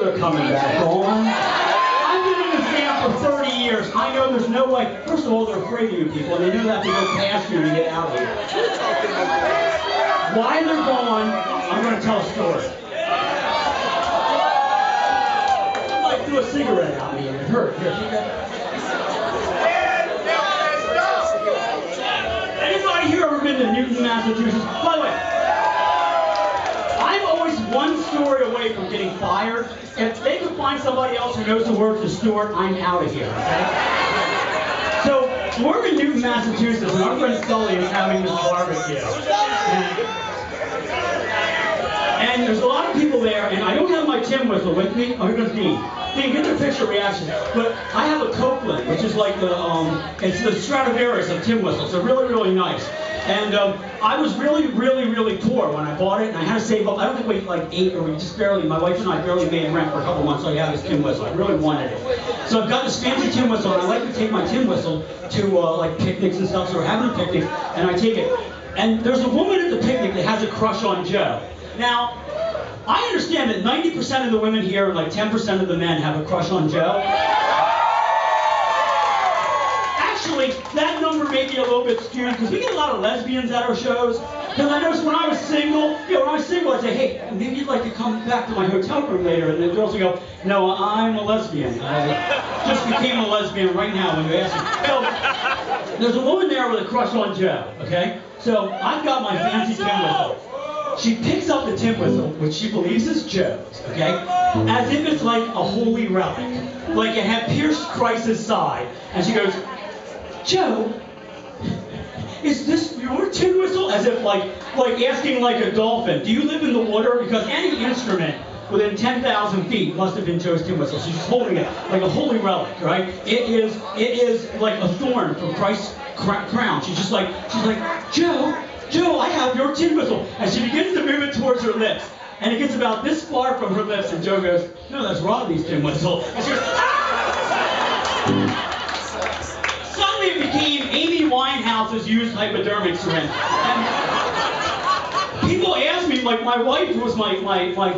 They're coming back on. I've been in this band for 30 years. I know there's no way. First of all, they're afraid of you people, and they know that to go past you to get out of here. While they're gone, I'm going to tell a story. Somebody threw a cigarette at me and it hurt. Here, take that. Anybody here ever been to Newton, Massachusetts? By the way, I'm always one story away from getting fired. If they can find somebody else who knows the words to Stuart, I'm out of here, okay? So, we're in Newton, Massachusetts, and our friend Sully is having this barbecue. And there's a lot of people there, and I don't have my tin whistle with me. Oh, here goes Dean. Dean, get the picture reaction. But I have a Copeland, which is like the, it's the Stradivarius of tin whistles. They're really, really nice. And I was really, really, really poor when I bought it, and I had to save up. I don't think we like ate, or we just barely, my wife and I barely made rent for a couple months, so I had this tin whistle. I really wanted it. So I've got this fancy tin whistle, and I like to take my tin whistle to like picnics and stuff, so we're having a picnic, and I take it. And there's a woman at the picnic that has a crush on Joe. Now, I understand that 90% of the women here and like 10% of the men have a crush on Joe. Actually, that number may be a little bit skewed because we get a lot of lesbians at our shows. Because I noticed when I was single, I'd say, hey, maybe you'd like to come back to my hotel room later. And the girls would go, no, I'm a lesbian. I just became a lesbian right now when you ask me. So, there's a woman there with a crush on Joe, okay? So, I've got my fancy tin whistle. She picks up the tin whistle, which she believes is Joe's, okay? As if it's like a holy relic. Like it had pierced Christ's side. And she goes, Joe, is this your tin whistle? As if like asking like a dolphin, do you live in the water? Because any instrument within 10,000 feet must have been Joe's tin whistle. She's holding it like a holy relic, right? It is like a thorn from Christ's crown. She's like, Joe, I have your tin whistle. And she begins to move it towards her lips. And it gets about this far from her lips, and Joe goes, no, that's Rodney's tin whistle. And she goes, ah! Suddenly it became Amy Winehouse's used hypodermic syringe. And people ask me, like my wife, who was my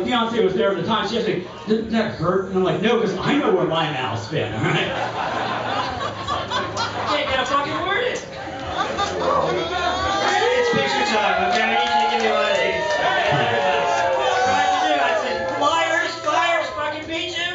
fiance was there at the time, she asked me, didn't that hurt? And I'm like, no, because I know where my mouth's been, all right? Can't get a fucking word in. It's picture time, okay? I need you to give me one of these. Okay, everybody. What I do, I said, flyers, fucking beat you.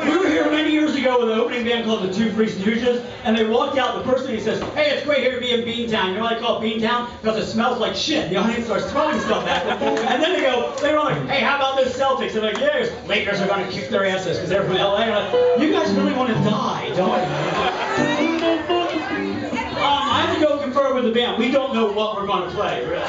We were here many years ago with an opening band called the Two Free Stooges, and they walked out. The person he says, "Hey, it's great here to be in Beantown." You know why I call it Beantown? Because it smells like shit. The audience starts throwing stuff at them, and then they were like, "Hey, how about this Celtics?" And they're like, "Yeah, Lakers are going to kick their asses because they're from LA." And I'm like, you guys really want to die, don't you? I have to go confer with the band. We don't know what we're going to play, really.